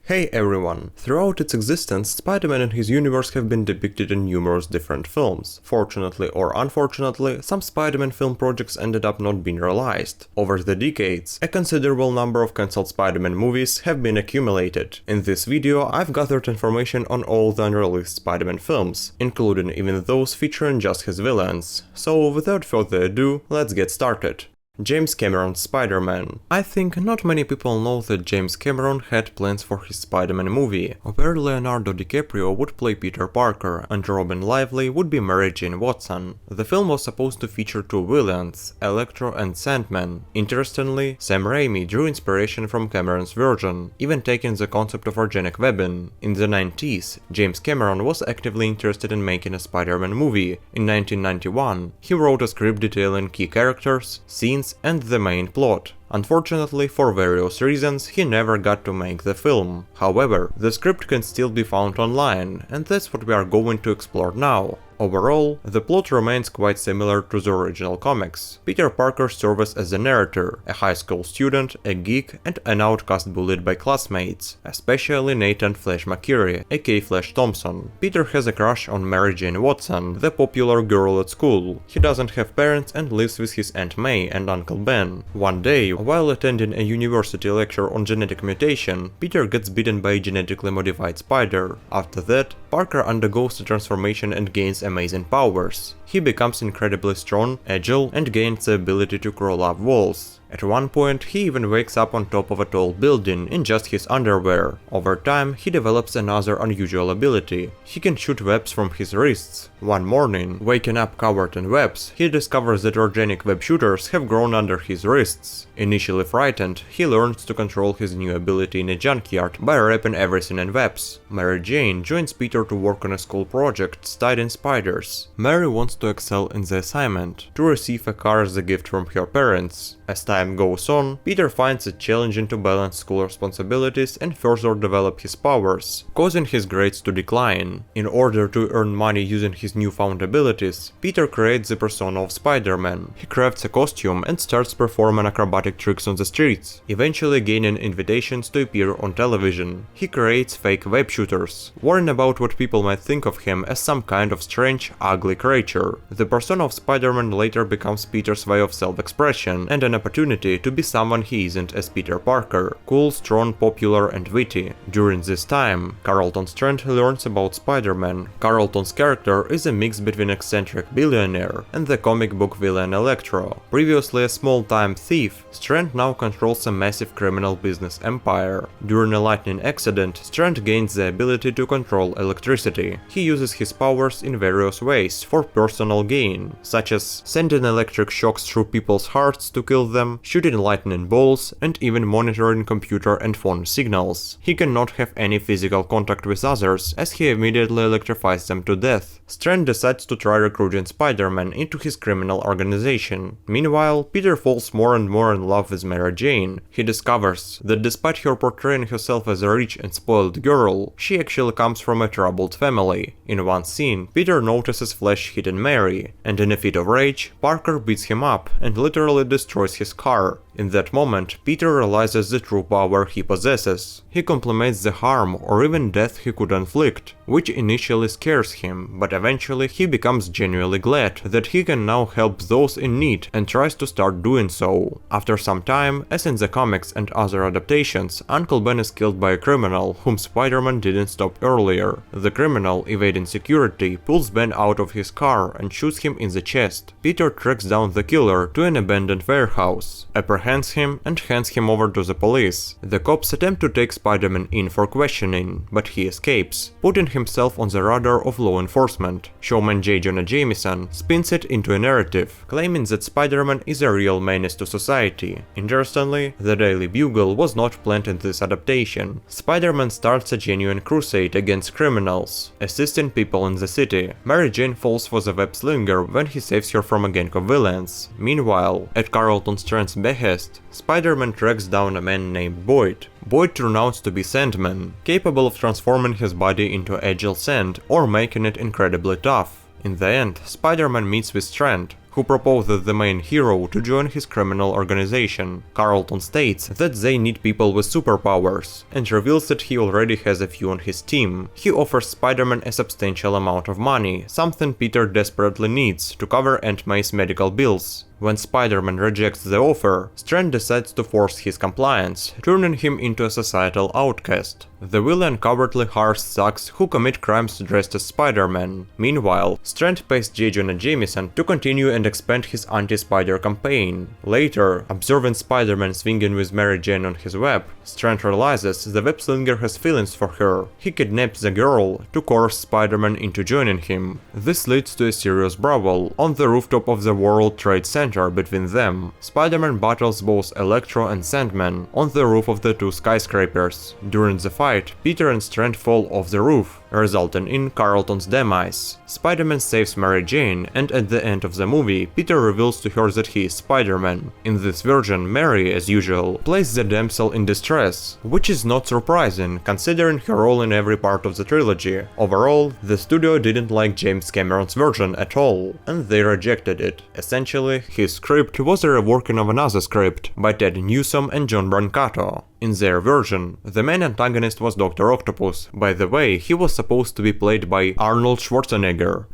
Hey everyone! Throughout its existence, Spider-Man and his universe have been depicted in numerous different films. Fortunately or unfortunately, some Spider-Man film projects ended up not being realized. Over the decades, a considerable number of cancelled Spider-Man movies have been accumulated. In this video, I've gathered information on all the unreleased Spider-Man films, including even those featuring just his villains. So without further ado, let's get started. James Cameron's Spider-Man. I think not many people know that James Cameron had plans for his Spider-Man movie, where Leonardo DiCaprio would play Peter Parker and Robin Lively would be Mary Jane Watson. The film was supposed to feature two villains, Electro and Sandman. Interestingly, Sam Raimi drew inspiration from Cameron's version, even taking the concept of organic webbing. In the 90s, James Cameron was actively interested in making a Spider-Man movie. In 1991, he wrote a script detailing key characters, scenes, and the main plot. Unfortunately, for various reasons, he never got to make the film. However, the script can still be found online, and that's what we are going to explore now. Overall, the plot remains quite similar to the original comics. Peter Parker serves as a narrator, a high school student, a geek, and an outcast bullied by classmates, especially Nathan Flash McCreary, aka Flash Thompson. Peter has a crush on Mary Jane Watson, the popular girl at school. He doesn't have parents and lives with his Aunt May and Uncle Ben. One day, while attending a university lecture on genetic mutation, Peter gets bitten by a genetically modified spider. After that, Parker undergoes a transformation and gains amazing powers. He becomes incredibly strong, agile, and gains the ability to crawl up walls. At one point, he even wakes up on top of a tall building in just his underwear. Over time, he develops another unusual ability. He can shoot webs from his wrists. One morning, waking up covered in webs, he discovers that organic web shooters have grown under his wrists. Initially frightened, he learns to control his new ability in a junkyard by wrapping everything in webs. Mary Jane joins Peter to work on a school project studying spiders. Mary wants to excel in the assignment, to receive a car as a gift from her parents. As time goes on, Peter finds it challenging to balance school responsibilities and further develop his powers, causing his grades to decline. In order to earn money using his newfound abilities, Peter creates the persona of Spider-Man. He crafts a costume and starts performing acrobatic tricks on the streets, eventually gaining invitations to appear on television. He creates fake web shooters, worrying about what people might think of him as some kind of strange, ugly creature. The persona of Spider-Man later becomes Peter's way of self-expression and an opportunity to be someone he isn't as Peter Parker, cool, strong, popular, and witty. During this time, Carlton Strand learns about Spider-Man. Carlton's character is a mix between eccentric billionaire and the comic book villain Electro. Previously a small-time thief, Strand now controls a massive criminal business empire. During a lightning accident, Strand gains the ability to control electricity. He uses his powers in various ways for personal gain, such as sending electric shocks through people's hearts to kill them, shooting lightning bolts, and even monitoring computer and phone signals. He cannot have any physical contact with others, as he immediately electrifies them to death. Strand decides to try recruiting Spider-Man into his criminal organization. Meanwhile, Peter falls more and more in love with Mary Jane. He discovers that despite her portraying herself as a rich and spoiled girl, she actually comes from a troubled family. In one scene, Peter notices Flash hitting Mary, and in a fit of rage, Parker beats him up and literally destroys his car. In that moment, Peter realizes the true power he possesses. He contemplates the harm or even death he could inflict, which initially scares him, but eventually he becomes genuinely glad that he can now help those in need and tries to start doing so. After some time, as in the comics and other adaptations, Uncle Ben is killed by a criminal whom Spider-Man didn't stop earlier. The criminal, evading security, pulls Ben out of his car and shoots him in the chest. Peter tracks down the killer to an abandoned warehouse, apprehends him and hands him over to the police. The cops attempt to take Spider-Man in for questioning, but he escapes, putting himself on the radar of law enforcement. Showman J. Jonah Jameson spins it into a narrative, claiming that Spider-Man is a real menace to society. Interestingly, the Daily Bugle was not planned in this adaptation. Spider-Man starts a genuine crusade against criminals, assisting people in the city. Mary Jane falls for the web slinger when he saves her from a gang of villains. Meanwhile, at Carlton Strand's behest, Spider-Man tracks down a man named Boyd. Boyd turns out to be Sandman, capable of transforming his body into agile sand or making it incredibly tough. In the end, Spider-Man meets with Strand, who proposes the main hero to join his criminal organization. Carlton states that they need people with superpowers, and reveals that he already has a few on his team. He offers Spider-Man a substantial amount of money, something Peter desperately needs to cover Aunt May's medical bills. When Spider-Man rejects the offer, Strand decides to force his compliance, turning him into a societal outcast. The villain covertly hires thugs who commit crimes dressed as Spider-Man. Meanwhile, Strand pays J. Jonah Jameson to continue and expand his anti-Spider campaign. Later, observing Spider-Man swinging with Mary Jane on his web, Strand realizes the web-slinger has feelings for her. He kidnaps the girl to coerce Spider-Man into joining him. This leads to a serious brawl on the rooftop of the World Trade Center between them. Spider-Man battles both Electro and Sandman on the roof of the two skyscrapers. During the fight, Peter and Strand fall off the roof, resulting in Carlton's demise. Spider-Man saves Mary Jane, and at the end of the movie, Peter reveals to her that he is Spider-Man. In this version, Mary, as usual, plays the damsel in distress, which is not surprising, considering her role in every part of the trilogy. Overall, the studio didn't like James Cameron's version at all, and they rejected it. Essentially, his script was a reworking of another script by Ted Newsom and John Brancato. In their version, the main antagonist was Dr. Octopus. By the way, he was supposed to be played by Arnold Schwarzenegger.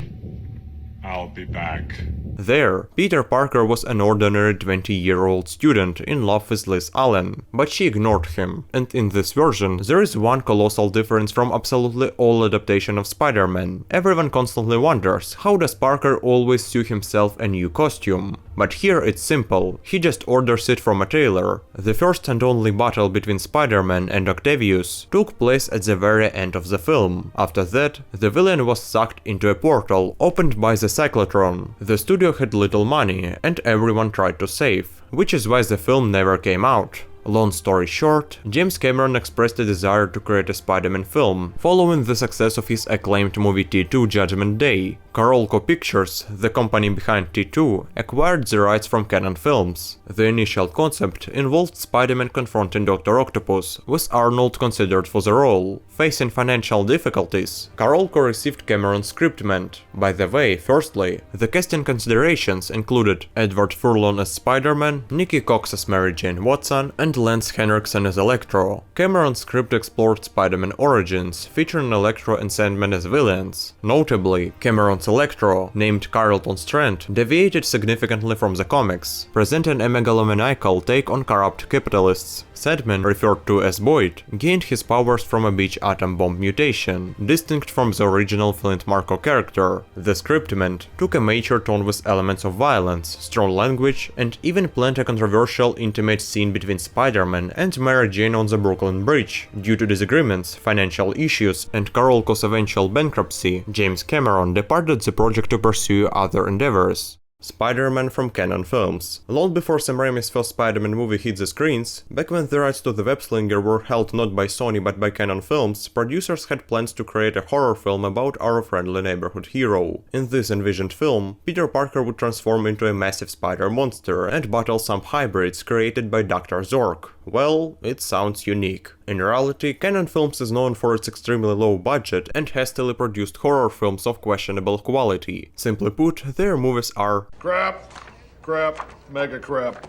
I'll be back. There, Peter Parker was an ordinary 20-year-old student in love with Liz Allen, but she ignored him. And in this version, there is one colossal difference from absolutely all adaptation of Spider-Man. Everyone constantly wonders, how does Parker always sew himself a new costume? But here it's simple, he just orders it from a tailor. The first and only battle between Spider-Man and Octavius took place at the very end of the film. After that, the villain was sucked into a portal opened by the Cyclotron. The studio had little money, and everyone tried to save, which is why the film never came out. Long story short, James Cameron expressed a desire to create a Spider-Man film, following the success of his acclaimed movie T2 Judgment Day. Carolco Pictures, the company behind T2, acquired the rights from Canon Films. The initial concept involved Spider-Man confronting Dr. Octopus, with Arnold considered for the role. Facing financial difficulties, Carolco received Cameron's scriptment. By the way, firstly, the casting considerations included Edward Furlong as Spider-Man, Nikki Cox as Mary Jane Watson, and Lance Henriksen as Electro. Cameron's script explored Spider-Man origins, featuring Electro and Sandman as villains. Notably, Cameron's Electro, named Carlton Strand, deviated significantly from the comics, presenting a megalomaniacal take on corrupt capitalists. Sandman, referred to as Boyd, gained his powers from a beach atom bomb mutation, distinct from the original Flint Marko character. The scriptment took a major tone with elements of violence, strong language, and even planned a controversial intimate scene between Spider-Man and Mary Jane on the Brooklyn Bridge. Due to disagreements, financial issues, and Carolco's eventual bankruptcy, James Cameron departed the project to pursue other endeavors. Spider-Man from Canon Films. Long before Sam Raimi's first Spider-Man movie hit the screens, back when the rights to the web-slinger were held not by Sony but by Canon Films, producers had plans to create a horror film about our friendly neighborhood hero. In this envisioned film, Peter Parker would transform into a massive spider monster and battle some hybrids created by Dr. Zork. Well, it sounds unique. In reality, Canon Films is known for its extremely low budget and hastily produced horror films of questionable quality. Simply put, their movies are Crap, mega crap.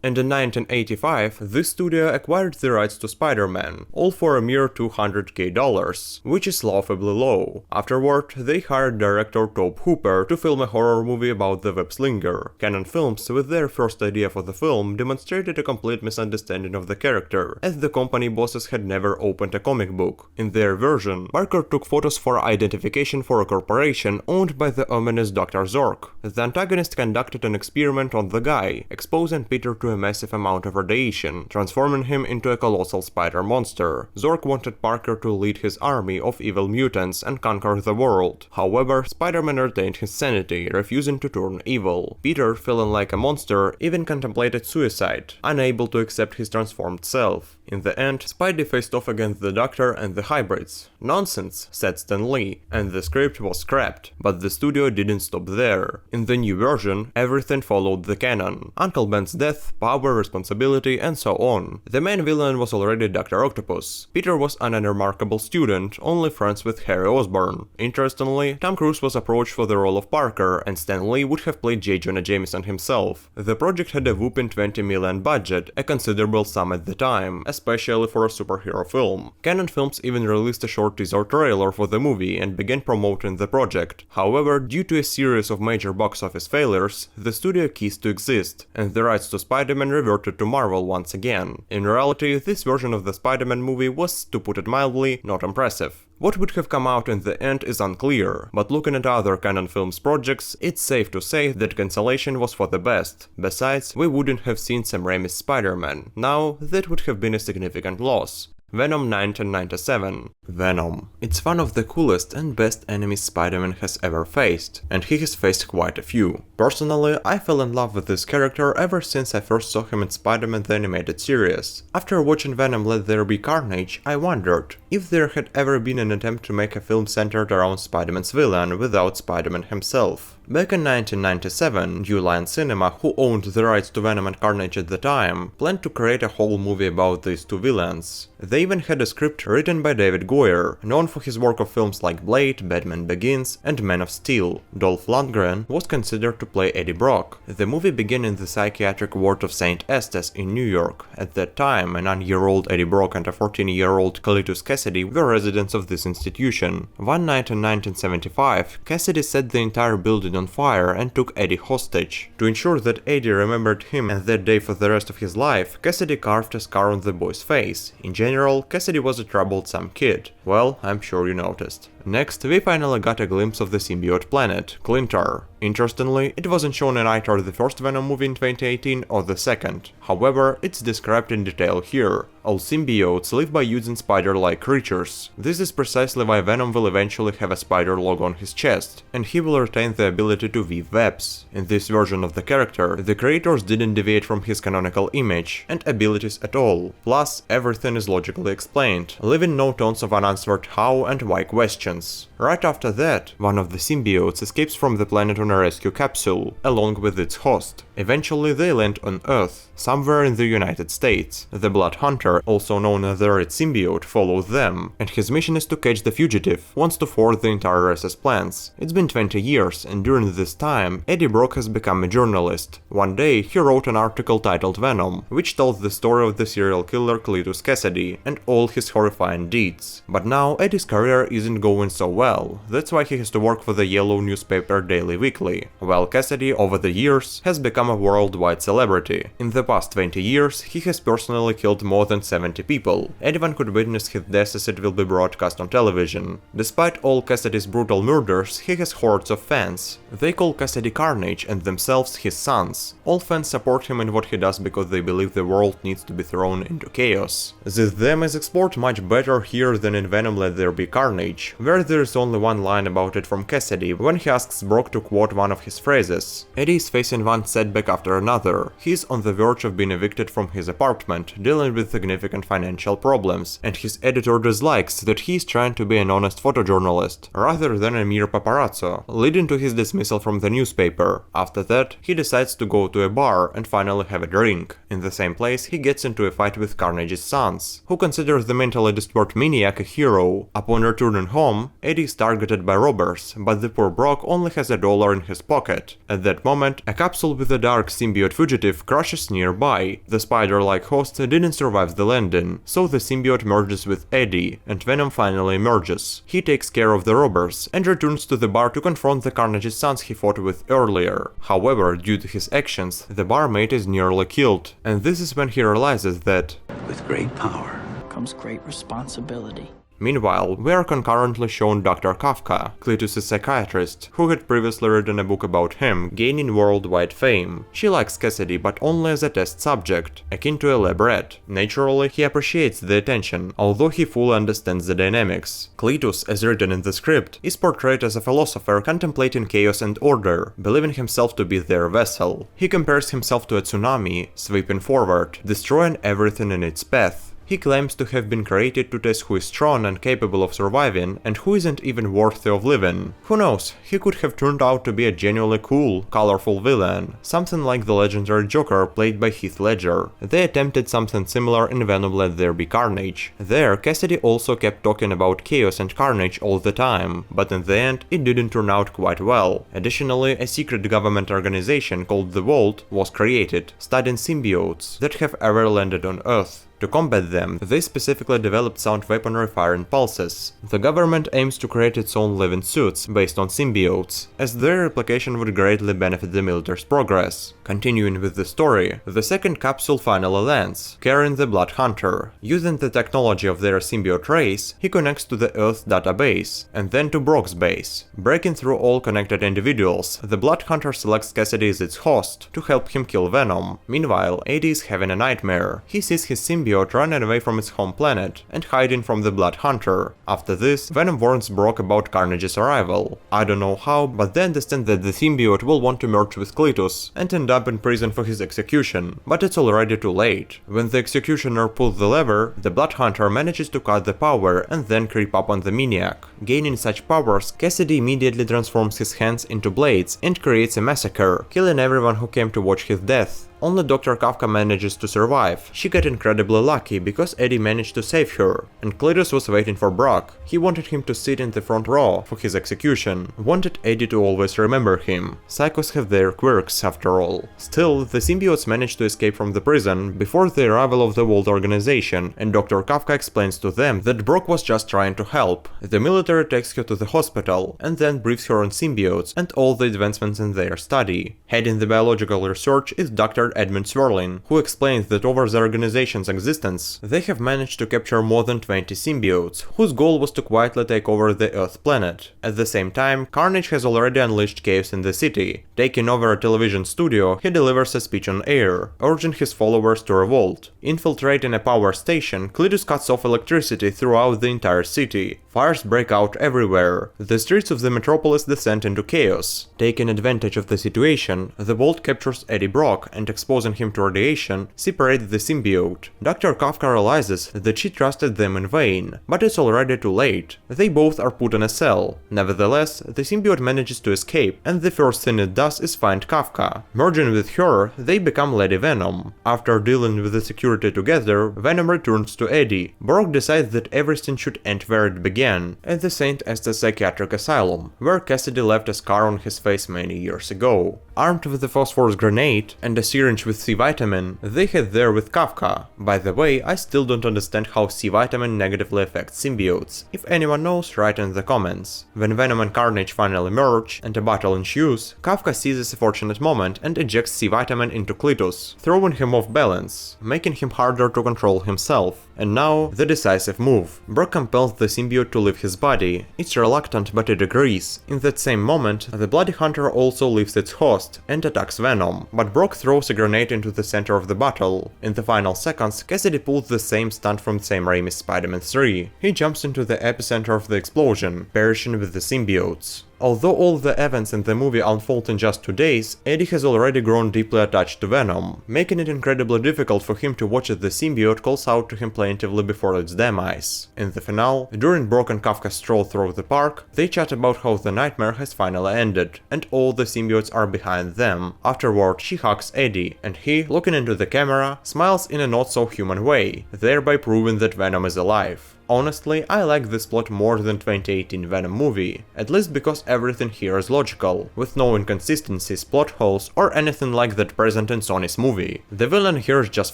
And in 1985, this studio acquired the rights to Spider-Man, all for a mere $200,000, which is laughably low. Afterward, they hired director Tobe Hooper to film a horror movie about the web-slinger. Canon Films, with their first idea for the film, demonstrated a complete misunderstanding of the character, as the company bosses had never opened a comic book. In their version, Parker took photos for identification for a corporation owned by the ominous Dr. Zork. The antagonist conducted an experiment on the guy, exposing Peter to a massive amount of radiation, transforming him into a colossal spider monster. Zork wanted Parker to lead his army of evil mutants and conquer the world. However, Spider-Man retained his sanity, refusing to turn evil. Peter, feeling like a monster, even contemplated suicide, unable to accept his transformed self. In the end, Spidey faced off against the Doctor and the hybrids. Nonsense, said Stan Lee, and the script was scrapped. But the studio didn't stop there. In the new version, everything followed the canon. Uncle Ben's death, power, responsibility, and so on. The main villain was already Dr. Octopus. Peter was an unremarkable student, only friends with Harry Osborn. Interestingly, Tom Cruise was approached for the role of Parker, and Stan Lee would have played J. Jonah Jameson himself. The project had a whopping $20 million budget, a considerable sum at the time, especially for a superhero film. Canon Films even released a short teaser trailer for the movie and began promoting the project. However, due to a series of major box office failures, the studio ceased to exist, and the rights to Spider-Man reverted to Marvel once again. In reality, this version of the Spider-Man movie was, to put it mildly, not impressive. What would have come out in the end is unclear, but looking at other Canon Films projects, it's safe to say that cancellation was for the best. Besides, we wouldn't have seen Sam Raimi's Spider-Man. Now, that would have been a significant loss. Venom 1997. Venom. It's one of the coolest and best enemies Spider-Man has ever faced, and he has faced quite a few. Personally, I fell in love with this character ever since I first saw him in Spider-Man the Animated Series. After watching Venom Let There Be Carnage, I wondered if there had ever been an attempt to make a film centered around Spider-Man's villain without Spider-Man himself. Back in 1997, New Line Cinema, who owned the rights to Venom and Carnage at the time, planned to create a whole movie about these two villains. They even had a script written by David Goyer, known for his work of films like Blade, Batman Begins, and Man of Steel. Dolph Lundgren was considered to play Eddie Brock. The movie began in the psychiatric ward of St. Estes in New York. At that time, a 9-year-old Eddie Brock and a 14-year-old Cletus Cassidy were residents of this institution. One night in 1975, Cassidy set the entire building on fire and took Eddie hostage. To ensure that Eddie remembered him and that day for the rest of his life, Cassidy carved a scar on the boy's face. In general, Cassidy was a troublesome kid. Well, I'm sure you noticed. Next, we finally got a glimpse of the symbiote planet, Clintar. Interestingly, it wasn't shown in either the first Venom movie in 2018 or the second. However, it's described in detail here. All symbiotes live by using spider-like creatures. This is precisely why Venom will eventually have a spider logo on his chest, and he will retain the ability to weave webs. In this version of the character, the creators didn't deviate from his canonical image and abilities at all. Plus, everything is logically explained, leaving no tons of unanswered how and why questions. Right after that, one of the symbiotes escapes from the planet on a rescue capsule, along with its host. Eventually they land on Earth, somewhere in the United States. The Blood Hunter, also known as the Red Symbiote, follows them, and his mission is to catch the fugitive, wants to thwart the entire race's plans. It's been 20 years, and during this time, Eddie Brock has become a journalist. One day, he wrote an article titled Venom, which tells the story of the serial killer Cletus Cassidy and all his horrifying deeds. But now, Eddie's career isn't going so well. That's why he has to work for the yellow newspaper Daily Weekly, while Cassidy, over the years, has become a worldwide celebrity. In the past 20 years, he has personally killed more than 70 people. Anyone could witness his death as it will be broadcast on television. Despite all Cassidy's brutal murders, he has hordes of fans. They call Cassidy Carnage and themselves his sons. All fans support him in what he does because they believe the world needs to be thrown into chaos. This theme is explored much better here than in Venom Let There Be Carnage, where there is only one line about it from Cassidy when he asks Brock to quote one of his phrases. Eddie is facing one setback after another. He's on the verge of being evicted from his apartment, dealing with significant financial problems, and his editor dislikes that he's trying to be an honest photojournalist, rather than a mere paparazzo, leading to his dismissal from the newspaper. After that, he decides to go to a bar and finally have a drink. In the same place, he gets into a fight with Carnage's sons, who consider the mentally disturbed maniac a hero. Upon returning home, Eddie is targeted by robbers, but the poor Brock only has $1 in his pocket. At that moment, a capsule with a dark symbiote fugitive crashes nearby. The spider-like host didn't survive the landing, so the symbiote merges with Eddie, and Venom finally emerges. He takes care of the robbers, and returns to the bar to confront the Carnage's sons he fought with earlier. However, due to his actions, the barmaid is nearly killed, and this is when he realizes that with great power comes great responsibility. Meanwhile, we are concurrently shown Dr. Kafka, Cletus' psychiatrist, who had previously written a book about him, gaining worldwide fame. She likes Cassidy, but only as a test subject, akin to a lab rat. Naturally, he appreciates the attention, although he fully understands the dynamics. Cletus, as written in the script, is portrayed as a philosopher contemplating chaos and order, believing himself to be their vessel. He compares himself to a tsunami, sweeping forward, destroying everything in its path. He claims to have been created to test who is strong and capable of surviving and who isn't even worthy of living. Who knows, he could have turned out to be a genuinely cool, colorful villain, something like the legendary Joker played by Heath Ledger. They attempted something similar in Venom Let There Be Carnage. There, Cassidy also kept talking about chaos and carnage all the time, but in the end, it didn't turn out quite well. Additionally, a secret government organization called the Vault was created, studying symbiotes that have ever landed on Earth. To combat them, they specifically developed sound weaponry firing pulses. The government aims to create its own living suits based on symbiotes, as their replication would greatly benefit the military's progress. Continuing with the story, the second capsule finally lands, carrying the Blood Hunter. Using the technology of their symbiote race, he connects to the Earth database, and then to Brock's base. Breaking through all connected individuals, the Blood Hunter selects Cassidy as its host to help him kill Venom. Meanwhile, Eddie is having a nightmare. He sees his symbiote running away from its home planet and hiding from the Blood Hunter. After this, Venom warns Brock about Carnage's arrival. I don't know how, but they understand that the symbiote will want to merge with Cletus and end up in prison for his execution, but it's already too late. When the executioner pulls the lever, the Blood Hunter manages to cut the power and then creep up on the maniac. Gaining such powers, Cassidy immediately transforms his hands into blades and creates a massacre, killing everyone who came to watch his death. Only Dr. Kafka manages to survive. She got incredibly lucky because Eddie managed to save her, and Cletus was waiting for Brock. He wanted him to sit in the front row for his execution, wanted Eddie to always remember him. Psychos have their quirks after all. Still, the symbiotes managed to escape from the prison before the arrival of the Vault organization, and Dr. Kafka explains to them that Brock was just trying to help. The military takes her to the hospital, and then briefs her on symbiotes and all the advancements in their study. Heading the biological research is Dr. Edmund Swerling, who explains that over the organization's existence, they have managed to capture more than 20 symbiotes, whose goal was to quietly take over the Earth planet. At the same time, Carnage has already unleashed chaos in the city. Taking over a television studio, he delivers a speech on air, urging his followers to revolt. Infiltrating a power station, Cletus cuts off electricity throughout the entire city. Fires break out everywhere. The streets of the metropolis descend into chaos. Taking advantage of the situation, the Vault captures Eddie Brock and exposing him to radiation, separates the symbiote. Dr. Kafka realizes that she trusted them in vain, but it's already too late. They both are put in a cell. Nevertheless, the symbiote manages to escape, and the first thing it does is find Kafka. Merging with her, they become Lady Venom. After dealing with the security together, Venom returns to Eddie. Brock decides that everything should end where it began, at the St. Esther Psychiatric Asylum, where Cassidy left a scar on his face many years ago. Armed with a phosphorus grenade and a syringe with C-vitamin, they head there with Kafka. By the way, I still don't understand how C-vitamin negatively affects symbiotes. If anyone knows, write in the comments. When Venom and Carnage finally merge and a battle ensues, Kafka seizes a fortunate moment and ejects C-vitamin into Cletus, throwing him off balance, making him harder to control himself. And now, the decisive move. Brock compels the symbiote to leave his body. It's reluctant, but it agrees. In that same moment, the Bloody Hunter also leaves its host and attacks Venom, but Brock throws a grenade into the center of the battle. In the final seconds, Cassidy pulls the same stunt from Sam Raimi's Spider-Man 3. He jumps into the epicenter of the explosion, perishing with the symbiotes. Although all the events in the movie unfold in just 2 days, Eddie has already grown deeply attached to Venom, making it incredibly difficult for him to watch as the symbiote calls out to him plaintively before its demise. In the finale, during Brock and Kafka's stroll through the park, they chat about how the nightmare has finally ended, and all the symbiotes are behind them. Afterward, she hugs Eddie, and he, looking into the camera, smiles in a not-so-human way, thereby proving that Venom is alive. Honestly, I like this plot more than 2018 Venom movie, at least because everything here is logical, with no inconsistencies, plot holes, or anything like that present in Sony's movie. The villain here is just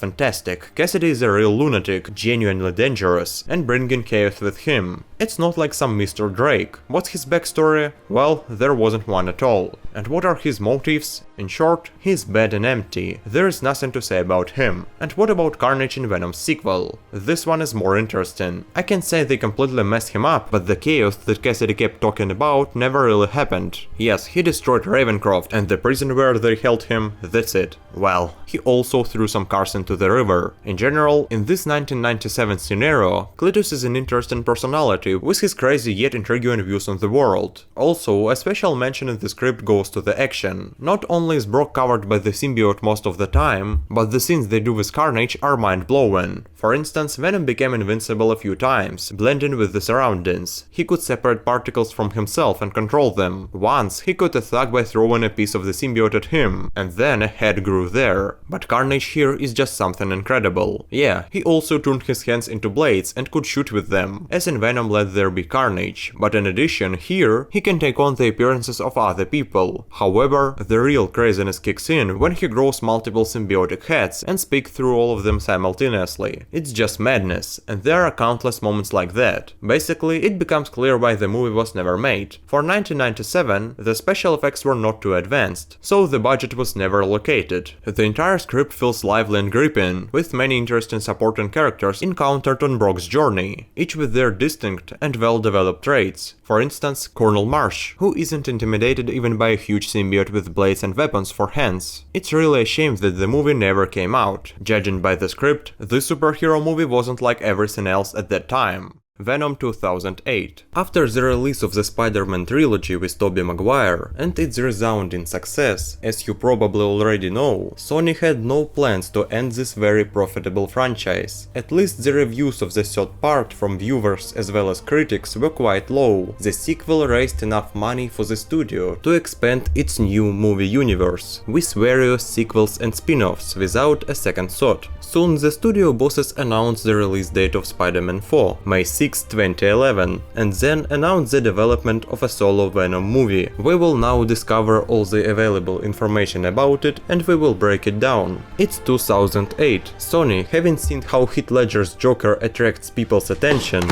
fantastic. Cassidy is a real lunatic, genuinely dangerous, and bringing chaos with him. It's not like some Mr. Drake. What's his backstory? Well, there wasn't one at all. And what are his motives? In short, he's bad and empty. There is nothing to say about him. And what about Carnage in Venom's sequel? This one is more interesting. I can say they completely messed him up, but the chaos that Cassidy kept talking about never really happened. Yes, he destroyed Ravencroft and the prison where they held him, that's it. Well, he also threw some cars into the river. In general, in this 1997 scenario, Cletus is an interesting personality narrative with his crazy yet intriguing views on the world. Also, a special mention in the script goes to the action. Not only is Brock covered by the symbiote most of the time, but the scenes they do with Carnage are mind-blowing. For instance, Venom became invincible a few times, blending with the surroundings. He could separate particles from himself and control them. Once, he caught a thug by throwing a piece of the symbiote at him, and then a head grew there. But Carnage here is just something incredible. Yeah, he also turned his hands into blades and could shoot with them, as in Venom Let There Be Carnage, but in addition, here, he can take on the appearances of other people. However, the real craziness kicks in when he grows multiple symbiotic heads and speaks through all of them simultaneously. It's just madness, and there are countless moments like that. Basically, it becomes clear why the movie was never made. For 1997, the special effects were not too advanced, so the budget was never allocated. The entire script feels lively and gripping, with many interesting supporting characters encountered on Brock's journey, each with their distinct and well-developed traits. For instance, Colonel Marsh, who isn't intimidated even by a huge symbiote with blades and weapons for hands. It's really a shame that the movie never came out. Judging by the script, this superhero movie wasn't like everything else at that time. Venom 2008. After the release of the Spider-Man trilogy with Tobey Maguire and its resounding success, as you probably already know, Sony had no plans to end this very profitable franchise. At least the reviews of the third part from viewers as well as critics were quite low. The sequel raised enough money for the studio to expand its new movie universe, with various sequels and spin-offs without a second thought. Soon the studio bosses announced the release date of Spider-Man 4, May 6, 2011, and then announced the development of a solo Venom movie. We will now discover all the available information about it and we will break it down. It's 2008. Sony, having seen how Heath Ledger's Joker attracts people's attention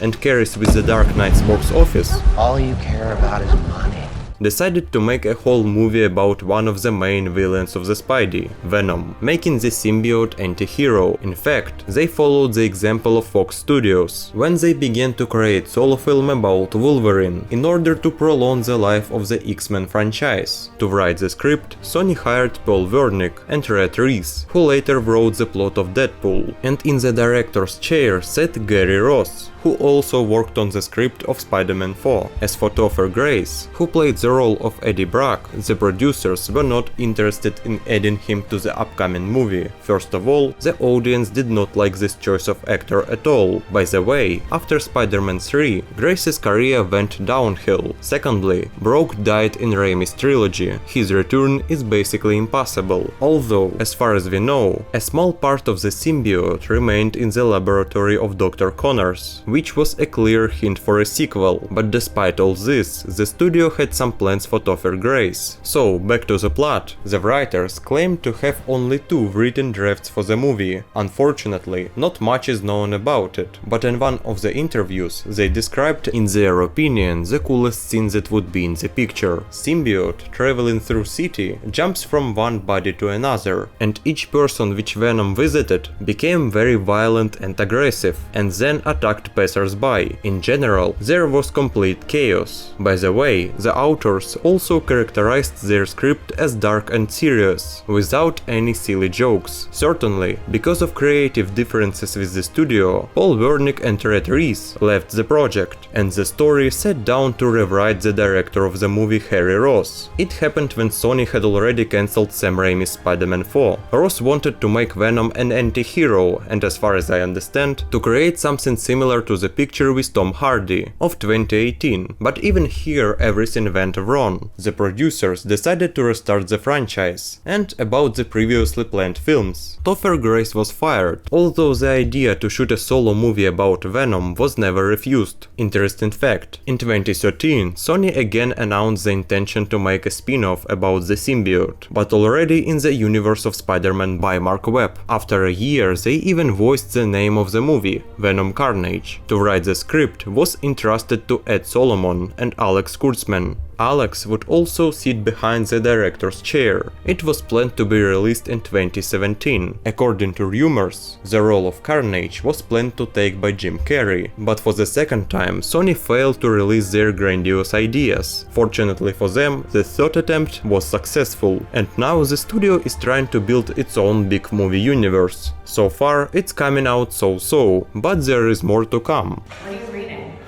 and carries with the Dark Knight's box office, all you care about is money, decided to make a whole movie about one of the main villains of the Spidey, Venom, making the symbiote anti-hero. In fact, they followed the example of Fox Studios, when they began to create solo film about Wolverine, in order to prolong the life of the X-Men franchise. To write the script, Sony hired Paul Wernick and Rhett Reese, who later wrote the plot of Deadpool, and in the director's chair sat Gary Ross, who also worked on the script of Spider-Man 4. As for Topher Grace, who played the role of Eddie Brock, the producers were not interested in adding him to the upcoming movie. First of all, the audience did not like this choice of actor at all. By the way, after Spider-Man 3, Grace's career went downhill. Secondly, Brock died in Raimi's trilogy. His return is basically impossible, although, as far as we know, a small part of the symbiote remained in the laboratory of Dr. Connors, which was a clear hint for a sequel. But despite all this, the studio had some plans for Topher Grace. So, back to the plot. The writers claimed to have only 2 written drafts for the movie. Unfortunately, not much is known about it, but in one of the interviews, they described, in their opinion, the coolest scene that would be in the picture. Symbiote, traveling through city, jumps from one body to another, and each person which Venom visited became very violent and aggressive, and then attacked passers-by. In general, there was complete chaos. By the way, the authors also characterized their script as dark and serious, without any silly jokes. Certainly, because of creative differences with the studio, Paul Wernick and Rhett Reese left the project, and the story sat down to rewrite the director of the movie, Harry Ross. It happened when Sony had already cancelled Sam Raimi's Spider-Man 4. Ross wanted to make Venom an anti-hero, and as far as I understand, to create something similar to the picture with Tom Hardy of 2018, but even here everything went wrong. The producers decided to restart the franchise. And about the previously planned films. Topher Grace was fired, although the idea to shoot a solo movie about Venom was never refused. Interesting fact, in 2013, Sony again announced the intention to make a spin-off about the symbiote, but already in the universe of Spider-Man by Mark Webb. After a year, they even voiced the name of the movie, Venom Carnage. To write the script was entrusted to Ed Solomon and Alex Kurtzman. Alex would also sit behind the director's chair. It was planned to be released in 2017. According to rumors, the role of Carnage was planned to take by Jim Carrey, but for the second time Sony failed to release their grandiose ideas. Fortunately for them, the third attempt was successful, and now the studio is trying to build its own big movie universe. So far, it's coming out so-so, but there is more to come. What are you reading?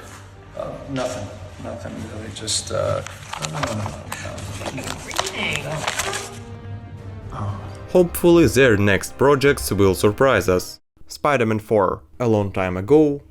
Nothing really, just, Reading. Hopefully their next projects will surprise us. Spider-Man 4. A long time ago,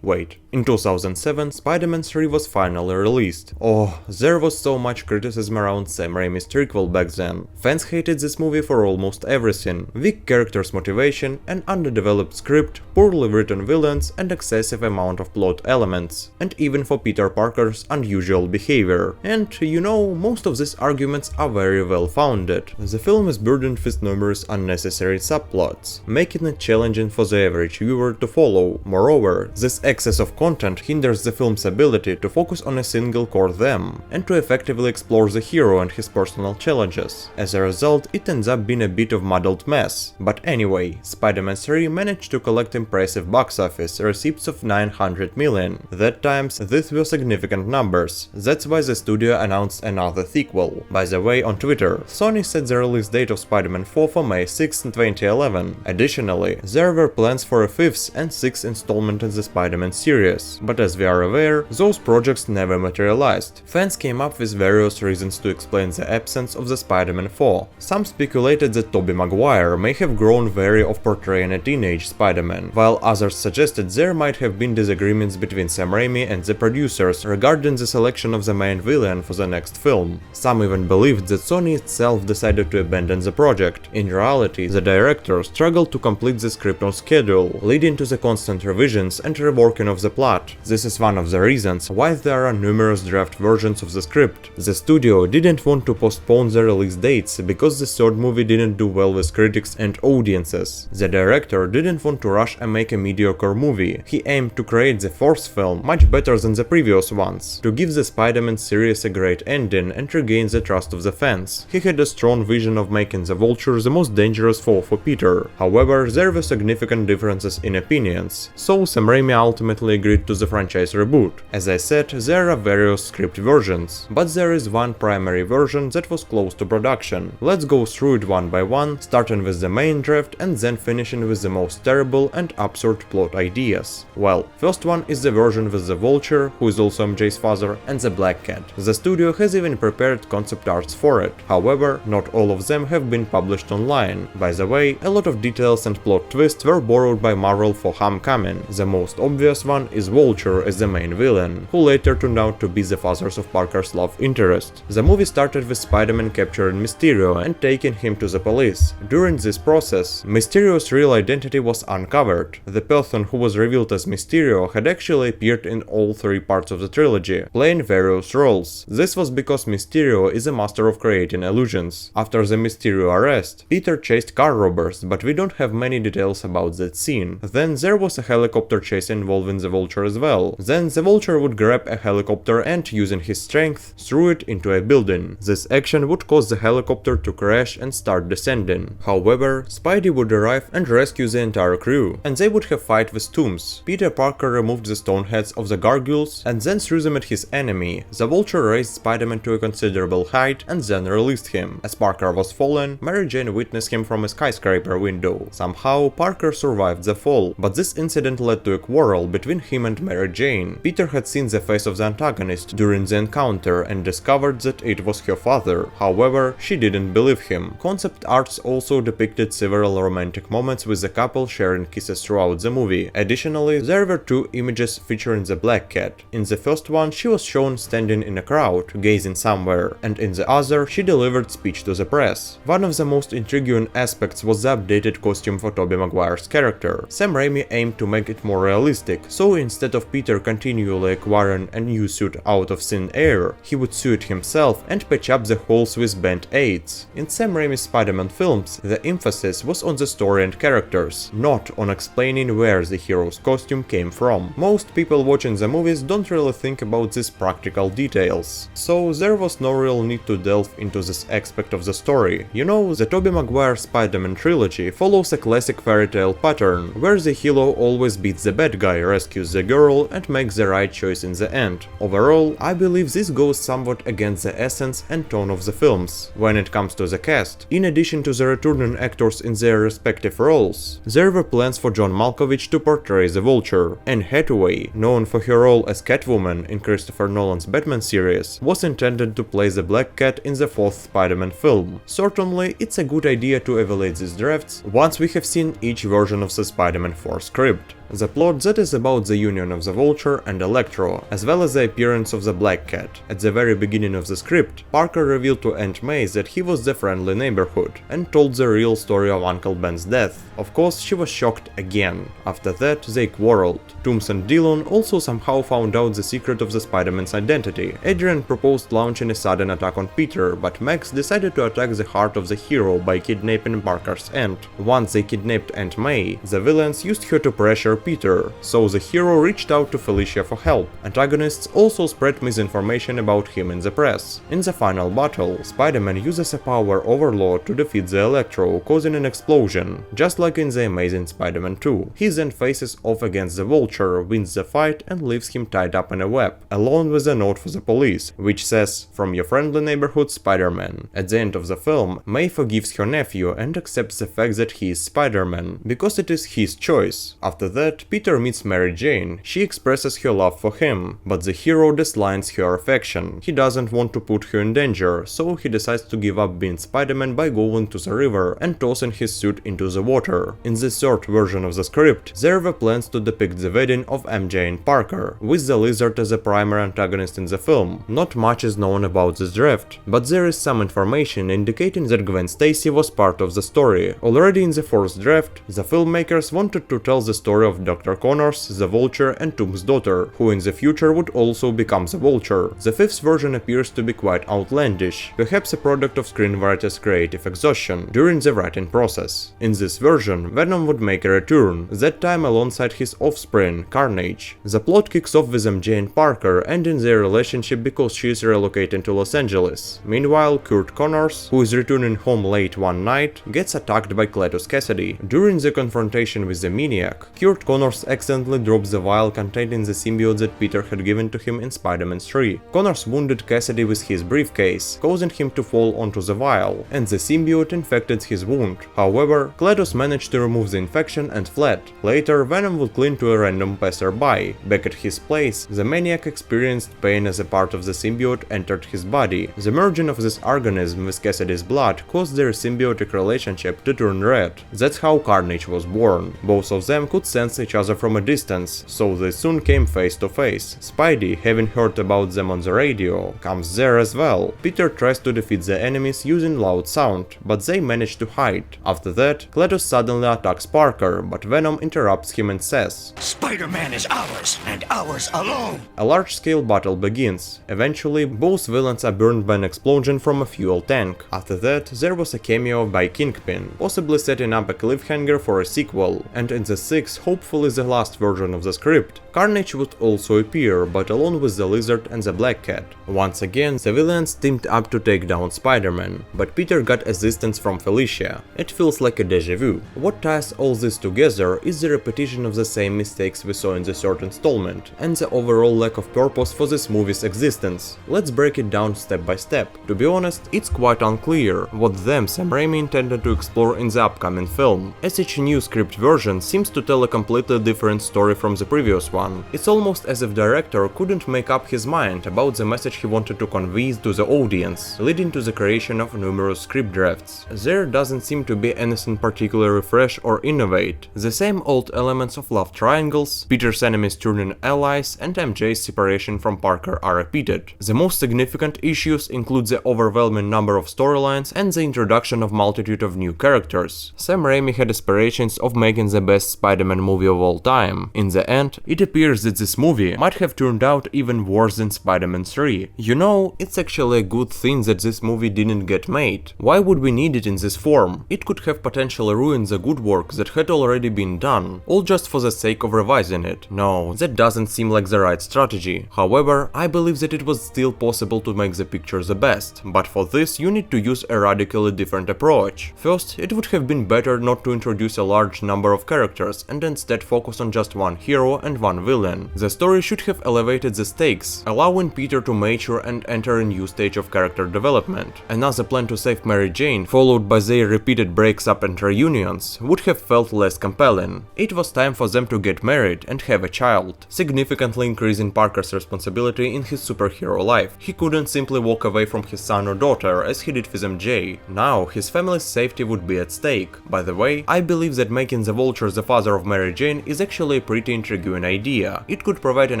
in 2007, Spider-Man 3 was finally released. Oh, there was so much criticism around Sam Raimi's prequel back then. Fans hated this movie for almost everything: weak characters' motivation, an underdeveloped script, poorly written villains, and excessive amount of plot elements, and even for Peter Parker's unusual behavior. And you know, most of these arguments are very well founded. The film is burdened with numerous unnecessary subplots, making it challenging for the average viewer to follow. Moreover, this excess of content hinders the film's ability to focus on a single core theme, and to effectively explore the hero and his personal challenges. As a result, it ends up being a bit of muddled mess. But anyway, Spider-Man 3 managed to collect impressive box office receipts of 900 million. That times, these were significant numbers. That's why the studio announced another sequel. By the way, on Twitter, Sony set the release date of Spider-Man 4 for May 6, 2011. Additionally, there were plans for a 5th and 6th installment in the Spider-Man series, but as we are aware, those projects never materialized. Fans came up with various reasons to explain the absence of the Spider-Man 4. Some speculated that Tobey Maguire may have grown weary of portraying a teenage Spider-Man, while others suggested there might have been disagreements between Sam Raimi and the producers regarding the selection of the main villain for the next film. Some even believed that Sony itself decided to abandon the project. In reality, the director struggled to complete the script on schedule, leading to the constant revisions and reworking of the plot. This is one of the reasons why there are numerous draft versions of the script. The studio didn't want to postpone the release dates because the third movie didn't do well with critics and audiences. The director didn't want to rush and make a mediocre movie. He aimed to create the fourth film much better than the previous ones, to give the Spider-Man series a great ending and regain the trust of the fans. He had a strong vision of making the Vulture the most dangerous foe for Peter. However, there were significant differences in opinions, so Sam Raimi ultimately agreed to the franchise reboot. As I said, there are various script versions, but there is one primary version that was close to production. Let's go through it one by one, starting with the main draft and then finishing with the most terrible and absurd plot ideas. Well, first one is the version with the Vulture, who is also MJ's father, and the Black Cat. The studio has even prepared concept arts for it. However, not all of them have been published online. By the way, a lot of details and plot twists were borrowed by Marvel for Homecoming. The most obvious one is Vulture as the main villain, who later turned out to be the father of Parker's love interest. The movie started with Spider-Man capturing Mysterio and taking him to the police. During this process, Mysterio's real identity was uncovered. The person who was revealed as Mysterio had actually appeared in all three parts of the trilogy, playing various roles. This was because Mysterio is a master of creating illusions. After the Mysterio arrest, Peter chased car robbers, but we don't have many details about that scene. Then there was a helicopter chase involving the Vulture as well. Then the Vulture would grab a helicopter and, using his strength, threw it into a building. This action would cause the helicopter to crash and start descending. However, Spidey would arrive and rescue the entire crew, and they would have fight with tombs. Peter Parker removed the stone heads of the gargoyles and then threw them at his enemy. The Vulture raised Spider-Man to a considerable height and then released him. As Parker was fallen, Mary Jane witnessed him from a skyscraper window. Somehow, Parker survived the fall, but this incident led to a quarrel between him and Mary Jane. Peter had seen the face of the antagonist during the encounter and discovered that it was her father. However, she didn't believe him. Concept arts also depicted several romantic moments with the couple sharing kisses throughout the movie. Additionally, there were two images featuring the Black Cat. In the first one, she was shown standing in a crowd, gazing somewhere, and in the other, she delivered speech to the press. One of the most intriguing aspects was the updated costume for Tobey Maguire's character. Sam Raimi aimed wanted to make it more realistic, so instead of Peter continually acquiring a new suit out of thin air, he would sew it himself and patch up the holes with band-aids. In Sam Raimi's Spider-Man films, the emphasis was on the story and characters, not on explaining where the hero's costume came from. Most people watching the movies don't really think about these practical details, so there was no real need to delve into this aspect of the story. You know, the Tobey Maguire Spider-Man trilogy follows a classic fairy tale pattern, where the hero always beats the bad guy, rescues the girl, and makes the right choice in the end. Overall, I believe this goes somewhat against the essence and tone of the films. When it comes to the cast, in addition to the returning actors in their respective roles, there were plans for John Malkovich to portray the Vulture. Anne Hathaway, known for her role as Catwoman in Christopher Nolan's Batman series, was intended to play the Black Cat in the fourth Spider-Man film. Certainly, it's a good idea to evaluate these drafts once we have seen each version of the Spider-Man 4 script. The plot that is about the union of the Vulture and Electro, as well as the appearance of the Black Cat. At the very beginning of the script, Parker revealed to Aunt May that he was the friendly neighborhood, and told the real story of Uncle Ben's death. Of course, she was shocked again. After that, they quarreled. Toomes and Dillon also somehow found out the secret of the Spider-Man's identity. Adrian proposed launching a sudden attack on Peter, but Max decided to attack the heart of the hero by kidnapping Parker's aunt. Once they kidnapped Aunt May, the villains used her to pressure Peter, so the hero reached out to Felicia for help. Antagonists also spread misinformation about him in the press. In the final battle, Spider-Man uses a power overload to defeat the Electro, causing an explosion, just like in The Amazing Spider-Man 2. He then faces off against the Vulture, wins the fight and leaves him tied up in a web, along with a note for the police, which says, "From your friendly neighborhood Spider-Man." At the end of the film, May forgives her nephew and accepts the fact that he is Spider-Man, because it is his choice. After that, Peter meets Mary Jane. She expresses her love for him, but the hero dislikes her affection. He doesn't want to put her in danger, so he decides to give up being Spider-Man by going to the river and tossing his suit into the water. In the third version of the script, there were plans to depict the wedding of MJ and Parker, with the Lizard as a primary antagonist in the film. Not much is known about this draft, but there is some information indicating that Gwen Stacy was part of the story. Already in the fourth draft, the filmmakers wanted to tell the story of Dr. Connors, the Vulture, and Toomes' daughter, who in the future would also become the Vulture. The fifth version appears to be quite outlandish, perhaps a product of screenwriters' creative exhaustion during the writing process. In this version, Venom would make a return, that time alongside his offspring, Carnage. The plot kicks off with MJ and Parker ending their relationship because she is relocating to Los Angeles. Meanwhile, Kurt Connors, who is returning home late one night, gets attacked by Cletus Cassidy. During the confrontation with the maniac, Kurt Connors accidentally drops the vial containing the symbiote that Peter had given to him in Spider-Man 3. Connors wounded Cassidy with his briefcase, causing him to fall onto the vial, and the symbiote infected his wound. However, Cletus managed to remove the infection and fled. Later, Venom would cling to a random passerby. Back at his place, the maniac experienced pain as a part of the symbiote entered his body. The merging of this organism with Cassidy's blood caused their symbiotic relationship to turn red. That's how Carnage was born. Both of them could sense each other from a distance, so they soon came face to face. Spidey, having heard about them on the radio, comes there as well. Peter tries to defeat the enemies using loud sound, but they manage to hide. After that, Cletus suddenly attacks Parker, but Venom interrupts him and says, "Spider-Man is ours, and ours alone!" A large-scale battle begins. Eventually, both villains are burned by an explosion from a fuel tank. After that, there was a cameo by Kingpin, possibly setting up a cliffhanger for a sequel, and in the sixth, hopefully the last version of the script, Carnage would also appear, but along with the Lizard and the Black Cat. Once again, the villains teamed up to take down Spider-Man, but Peter got assistance from Felicia. It feels like a déjà vu. What ties all this together is the repetition of the same mistakes we saw in the third installment, and the overall lack of purpose for this movie's existence. Let's break it down step by step. To be honest, it's quite unclear what Sam Raimi intended to explore in the upcoming film, as each new script version seems to tell a completely different story from the previous one. It's almost as if the director couldn't make up his mind about the message he wanted to convey to the audience, leading to the creation of numerous script drafts. There doesn't seem to be anything particularly fresh or innovate. The same old elements of love triangles, Peter's enemies turning allies, and MJ's separation from Parker are repeated. The most significant issues include the overwhelming number of storylines and the introduction of multitude of new characters. Sam Raimi had aspirations of making the best Spider-Man movie movie of all time. In the end, it appears that this movie might have turned out even worse than Spider-Man 3. You know, it's actually a good thing that this movie didn't get made. Why would we need it in this form? It could have potentially ruined the good work that had already been done, all just for the sake of revising it. No, that doesn't seem like the right strategy. However, I believe that it was still possible to make the picture the best, but for this you need to use a radically different approach. First, it would have been better not to introduce a large number of characters and instead focus on just one hero and one villain. The story should have elevated the stakes, allowing Peter to mature and enter a new stage of character development. Another plan to save Mary Jane, followed by their repeated breaks up and reunions, would have felt less compelling. It was time for them to get married and have a child, significantly increasing Parker's responsibility in his superhero life. He couldn't simply walk away from his son or daughter as he did with MJ. Now his family's safety would be at stake. By the way, I believe that making the Vulture the father of Mary Jane is actually a pretty intriguing idea. It could provide an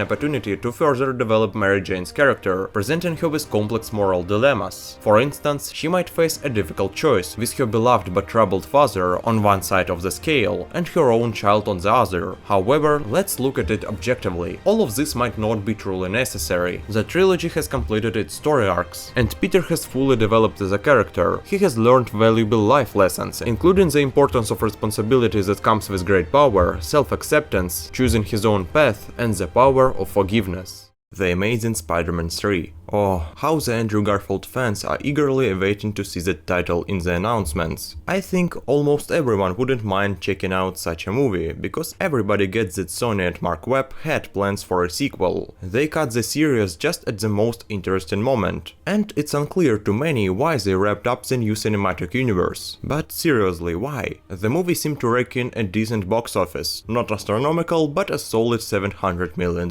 opportunity to further develop Mary Jane's character, presenting her with complex moral dilemmas. For instance, she might face a difficult choice with her beloved but troubled father on one side of the scale and her own child on the other. However, let's look at it objectively. All of this might not be truly necessary. The trilogy has completed its story arcs, and Peter has fully developed as a character. He has learned valuable life lessons, including the importance of responsibility that comes with great power, self-acceptance, choosing his own path, and the power of forgiveness. The Amazing Spider-Man 3. Oh, how the Andrew Garfield fans are eagerly awaiting to see that title in the announcements. I think almost everyone wouldn't mind checking out such a movie, because everybody gets that Sony and Mark Webb had plans for a sequel. They cut the series just at the most interesting moment, and it's unclear to many why they wrapped up the new cinematic universe. But seriously, why? The movie seemed to rake in a decent box office, not astronomical, but a solid $700 million.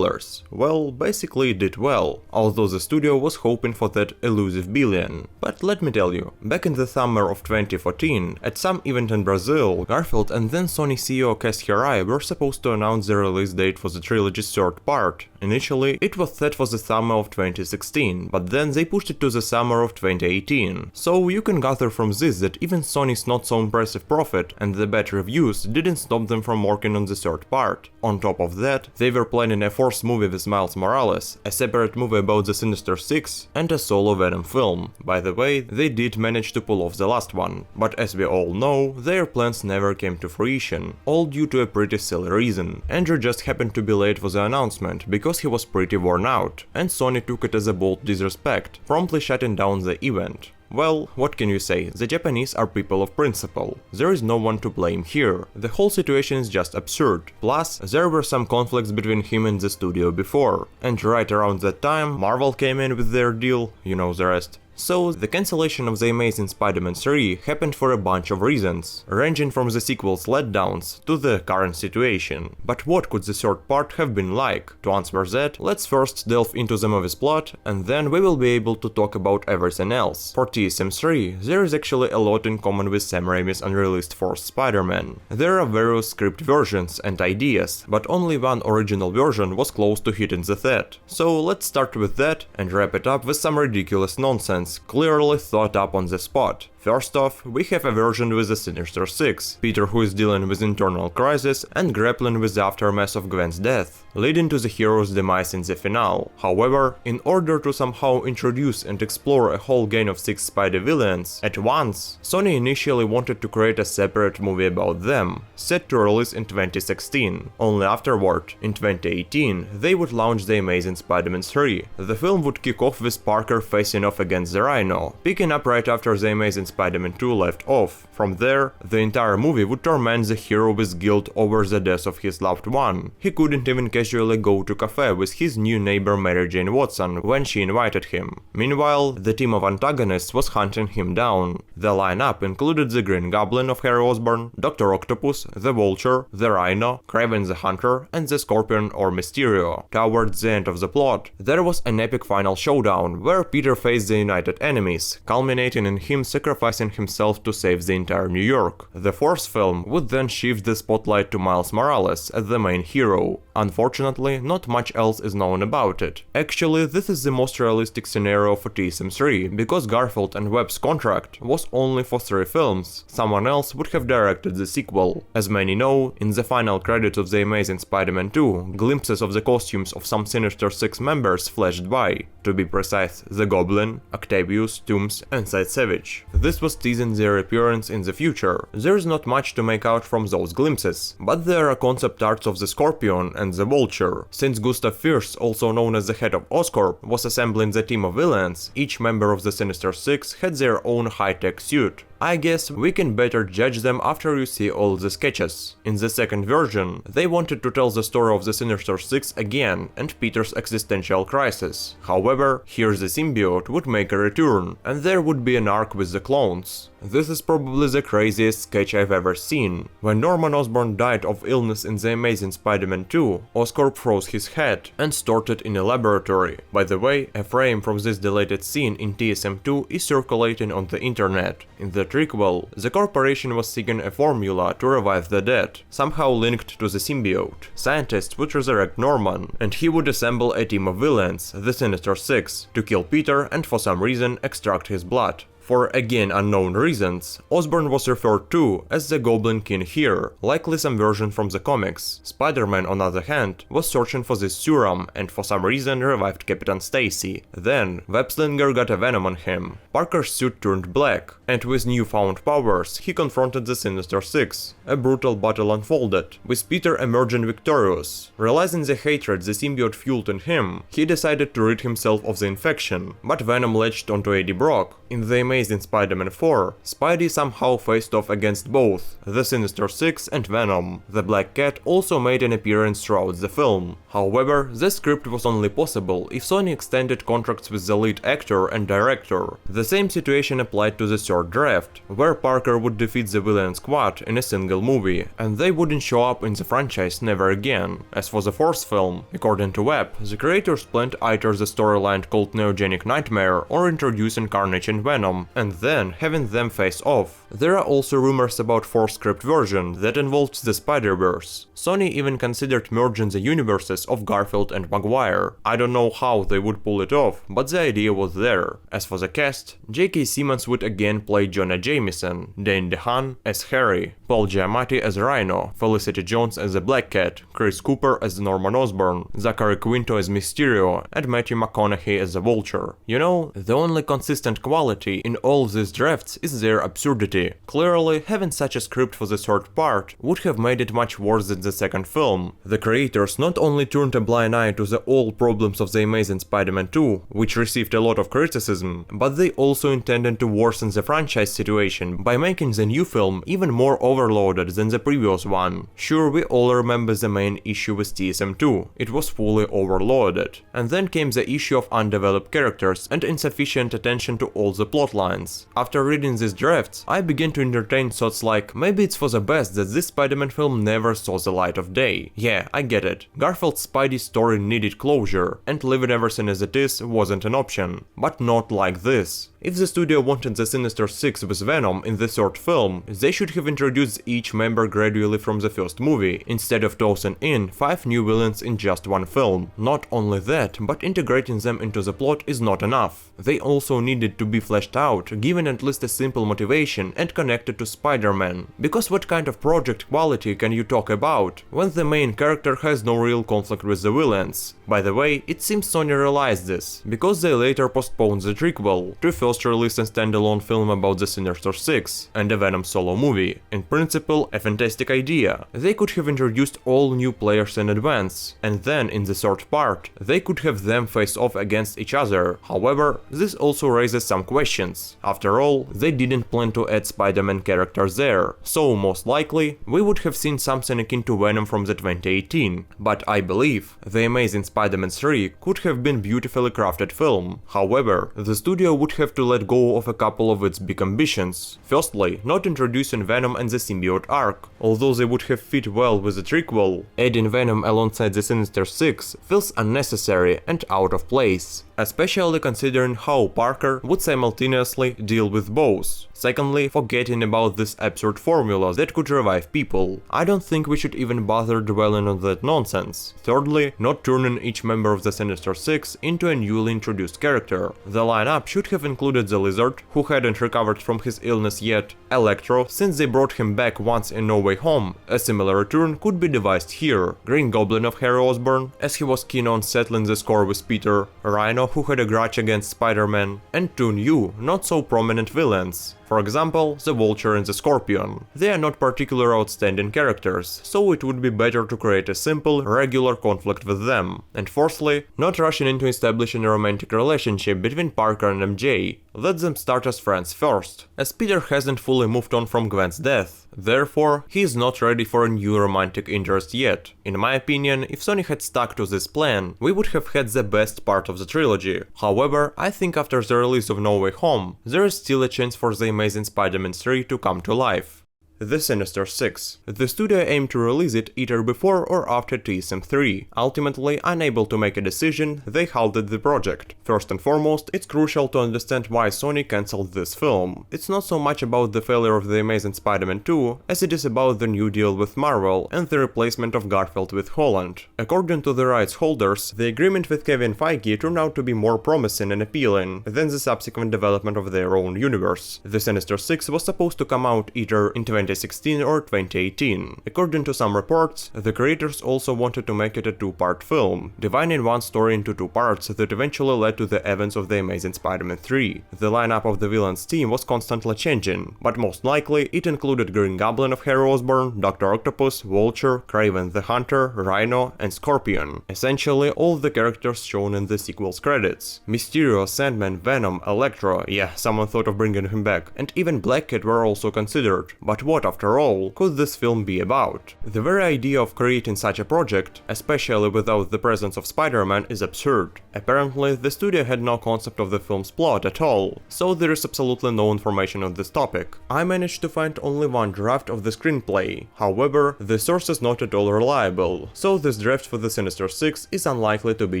Well, basically it did well, although the studio was hoping for that elusive billion. But let me tell you, back in the summer of 2014, at some event in Brazil, Garfield and then Sony CEO Cass Hirai were supposed to announce the release date for the trilogy's third part. Initially, it was set for the summer of 2016, but then they pushed it to the summer of 2018. So you can gather from this that even Sony's not so impressive profit and the bad reviews didn't stop them from working on the third part. On top of that, they were planning a fourth movie with Miles Morales, a separate movie about the Sinister Six, and a solo Venom film. By the way, they did manage to pull off the last one, but as we all know, their plans never came to fruition, all due to a pretty silly reason. Andrew just happened to be late for the announcement because he was pretty worn out, and Sony took it as a bold disrespect, promptly shutting down the event. Well, what can you say, the Japanese are people of principle. There is no one to blame here. The whole situation is just absurd. Plus, there were some conflicts between him and the studio before. And right around that time, Marvel came in with their deal, you know the rest. So, the cancellation of The Amazing Spider-Man 3 happened for a bunch of reasons, ranging from the sequel's letdowns to the current situation. But what could the third part have been like? To answer that, let's first delve into the movie's plot, and then we will be able to talk about everything else. For TSM3, there is actually a lot in common with Sam Raimi's unreleased fourth Spider-Man. There are various script versions and ideas, but only one original version was close to hitting the set. So let's start with that and wrap it up with some ridiculous nonsense clearly thought up on the spot. First off, we have a version with the Sinister Six, Peter who is dealing with internal crisis and grappling with the aftermath of Gwen's death, leading to the hero's demise in the finale. However, in order to somehow introduce and explore a whole gang of 6 Spidey villains at once, Sony initially wanted to create a separate movie about them, set to release in 2016. Only afterward, in 2018, they would launch The Amazing Spider-Man 3. The film would kick off with Parker facing off against the Rhino, picking up right after The Amazing Spider-Man 2 left off. From there, the entire movie would torment the hero with guilt over the death of his loved one. He couldn't even casually go to cafe with his new neighbor Mary Jane Watson when she invited him. Meanwhile, the team of antagonists was hunting him down. The lineup included the Green Goblin of Harry Osborn, Dr. Octopus, the Vulture, the Rhino, Kraven the Hunter, and the Scorpion or Mysterio. Towards the end of the plot, there was an epic final showdown where Peter faced the united enemies, culminating in him sacrificing sacrificing himself to save the entire New York. The fourth film would then shift the spotlight to Miles Morales as the main hero. Unfortunately, not much else is known about it. Actually, this is the most realistic scenario for TSM3, because Garfield and Webb's contract was only for 3 films. Someone else would have directed the sequel. As many know, in the final credits of The Amazing Spider-Man 2, glimpses of the costumes of some Sinister Six members flashed by. To be precise, the Goblin, Octavius, Tooms and Sid Savage. This was teasing their appearance in the future. There is not much to make out from those glimpses, but there are concept arts of the Scorpion and the Vulture. Since Gustav Fierce, also known as the head of Oscorp, was assembling the team of villains, each member of the Sinister Six had their own high-tech suit. I guess we can better judge them after you see all the sketches. In the second version, they wanted to tell the story of the Sinister Six again and Peter's existential crisis. However, here the symbiote would make a return, and there would be an arc with the clones. This is probably the craziest sketch I've ever seen. When Norman Osborn died of illness in The Amazing Spider-Man 2, Oscorp froze his head and stored it in a laboratory. By the way, a frame from this deleted scene in TSM2 is circulating on the internet. In the prequel, the corporation was seeking a formula to revive the dead, somehow linked to the symbiote. Scientists would resurrect Norman, and he would assemble a team of villains, the Sinister Six, to kill Peter and for some reason extract his blood. For again unknown reasons, Osborn was referred to as the Goblin King here, likely some version from the comics. Spider-Man, on the other hand, was searching for this serum and for some reason revived Captain Stacy. Then, Webslinger got a Venom on him. Parker's suit turned black, and with newfound powers, he confronted the Sinister Six. A brutal battle unfolded, with Peter emerging victorious. Realizing the hatred the symbiote fueled in him, he decided to rid himself of the infection, but Venom latched onto Eddie Brock. In The Amazing Spider-Man 4, Spidey somehow faced off against both the Sinister Six and Venom. The Black Cat also made an appearance throughout the film. However, the script was only possible if Sony extended contracts with the lead actor and director. The same situation applied to the third draft, where Parker would defeat the villain squad in a single movie, and they wouldn't show up in the franchise never again. As for the fourth film, according to Webb, the creators planned either the storyline called Neogenic Nightmare or introducing Carnage and Venom, and then having them face off. There are also rumors about fourth script version that involves the Spider-Verse. Sony even considered merging the universes of Garfield and Maguire. I don't know how they would pull it off, but the idea was there. As for the cast, J.K. Simmons would again play Jonah Jameson, Dane DeHaan as Harry, Paul Giamatti as Rhino, Felicity Jones as the Black Cat, Chris Cooper as Norman Osborn, Zachary Quinto as Mysterio, and Matthew McConaughey as the Vulture. You know, the only consistent quality in all these drafts is their absurdity. Clearly, having such a script for the third part would have made it much worse than the second film. The creators not only turned a blind eye to the old problems of The Amazing Spider-Man 2, which received a lot of criticism, but they also intended to worsen the franchise situation by making the new film even more overloaded than the previous one. Sure, we all remember the main issue with TSM2, it was fully overloaded. And then came the issue of undeveloped characters and insufficient attention to all the plot lines. After reading these drafts, I began to entertain thoughts like, maybe it's for the best that this Spider-Man film never saw the light of day. Yeah, I get it. Garfield's Spidey story needed closure, and leaving everything as it is wasn't an option. But not like this. If the studio wanted the Sinister Six with Venom in the third film, they should have introduced each member gradually from the first movie, instead of tossing in 5 new villains in just one film. Not only that, but integrating them into the plot is not enough. They also needed to be fleshed out, given at least a simple motivation and connected to Spider-Man. Because what kind of project quality can you talk about when the main character has no real conflict with the villains? By the way, it seems Sony realized this, because they later postponed the prequel to first release a standalone film about the Sinister Six and a Venom solo movie. In principle, a fantastic idea. They could have introduced all new players in advance, and then in the third part, they could have them face off against each other. However, this also raises some questions. After all, they didn't plan to add Spider-Man characters there, so most likely, we would have seen something akin to Venom from the 2018. But I believe The Amazing Spider-Man 3 could have been beautifully crafted film. However, the studio would have to let go of a couple of its big ambitions. Firstly, not introducing Venom and the symbiote arc. Although they would have fit well with the prequel, adding Venom alongside the Sinister Six feels unnecessary and out of place, especially considering how Parker would simultaneously firstly, deal with both. Secondly, forgetting about this absurd formula that could revive people. I don't think we should even bother dwelling on that nonsense. Thirdly, not turning each member of the Sinister Six into a newly introduced character. The lineup should have included the Lizard, who hadn't recovered from his illness yet, Electro, since they brought him back once in No Way Home. A similar return could be devised here. Green Goblin of Harry Osborn, as he was keen on settling the score with Peter, Rhino, who had a grudge against Spider-Man, and two new, not so prominent villains. For example, the Vulture and the Scorpion. They are not particularly outstanding characters, so it would be better to create a simple, regular conflict with them. And fourthly, not rushing into establishing a romantic relationship between Parker and MJ. Let them start as friends first, as Peter hasn't fully moved on from Gwen's death. Therefore, he is not ready for a new romantic interest yet. In my opinion, if Sony had stuck to this plan, we would have had the best part of the trilogy. However, I think after the release of No Way Home, there is still a chance for the Amazing Spider-Man 3 to come to life. The Sinister Six. The studio aimed to release it either before or after TSM3. Ultimately, unable to make a decision, they halted the project. First and foremost, it's crucial to understand why Sony cancelled this film. It's not so much about the failure of The Amazing Spider-Man 2, as it is about the new deal with Marvel and the replacement of Garfield with Holland. According to the rights holders, the agreement with Kevin Feige turned out to be more promising and appealing than the subsequent development of their own universe. The Sinister Six was supposed to come out either in 2016 or 2018. According to some reports, the creators also wanted to make it a two-part film, dividing one story into two parts that eventually led to the events of The Amazing Spider-Man 3. The lineup of the villains team was constantly changing, but most likely it included Green Goblin of Harry Osborn, Dr. Octopus, Vulture, Kraven the Hunter, Rhino, and Scorpion. Essentially all the characters shown in the sequel's credits. Mysterio, Sandman, Venom, Electro, yeah, someone thought of bringing him back, and even Black Cat were also considered. But what, after all, could this film be about? The very idea of creating such a project, especially without the presence of Spider-Man, is absurd. Apparently, the studio had no concept of the film's plot at all, so there is absolutely no information on this topic. I managed to find only one draft of the screenplay. However, the source is not at all reliable, so this draft for the Sinister Six is unlikely to be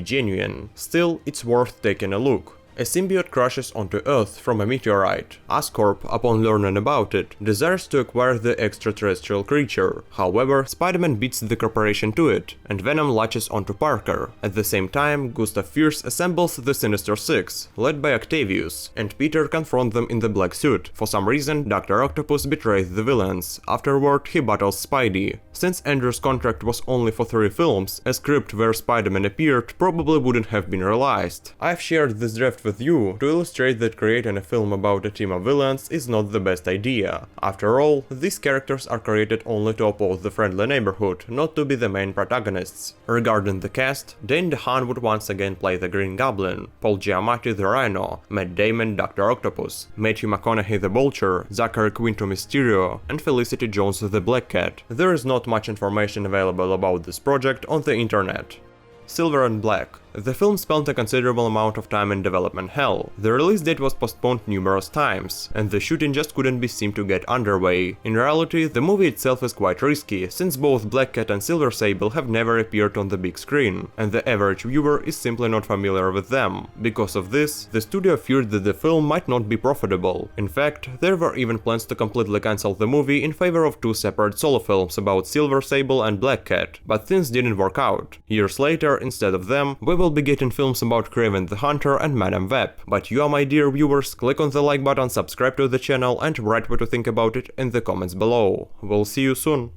genuine. Still, it's worth taking a look. A symbiote crashes onto Earth from a meteorite. Oscorp, upon learning about it, desires to acquire the extraterrestrial creature. However, Spider-Man beats the corporation to it, and Venom latches onto Parker. At the same time, Gustav Fierce assembles the Sinister Six, led by Octavius, and Peter confronts them in the black suit. For some reason, Dr. Octopus betrays the villains. Afterward, he battles Spidey. Since Andrew's contract was only for 3 films, a script where Spider-Man appeared probably wouldn't have been realized. I've shared this draft with you to illustrate that creating a film about a team of villains is not the best idea. After all, these characters are created only to oppose the friendly neighborhood, not to be the main protagonists. Regarding the cast, Dane DeHaan would once again play the Green Goblin, Paul Giamatti the Rhino, Matt Damon Dr. Octopus, Matthew McConaughey the Vulture, Zachary Quinto Mysterio, and Felicity Jones the Black Cat. There is not much information available about this project on the internet. Silver and Black. The film spent a considerable amount of time in development hell. The release date was postponed numerous times, and the shooting just couldn't be seen to get underway. In reality, the movie itself is quite risky, since both Black Cat and Silver Sable have never appeared on the big screen, and the average viewer is simply not familiar with them. Because of this, the studio feared that the film might not be profitable. In fact, there were even plans to completely cancel the movie in favor of 2 separate solo films about Silver Sable and Black Cat, but things didn't work out. Years later, instead of them, we will be getting films about Kraven the Hunter and Madame Web. But you, my dear viewers, click on the like button, subscribe to the channel, and write what you think about it in the comments below. We'll see you soon.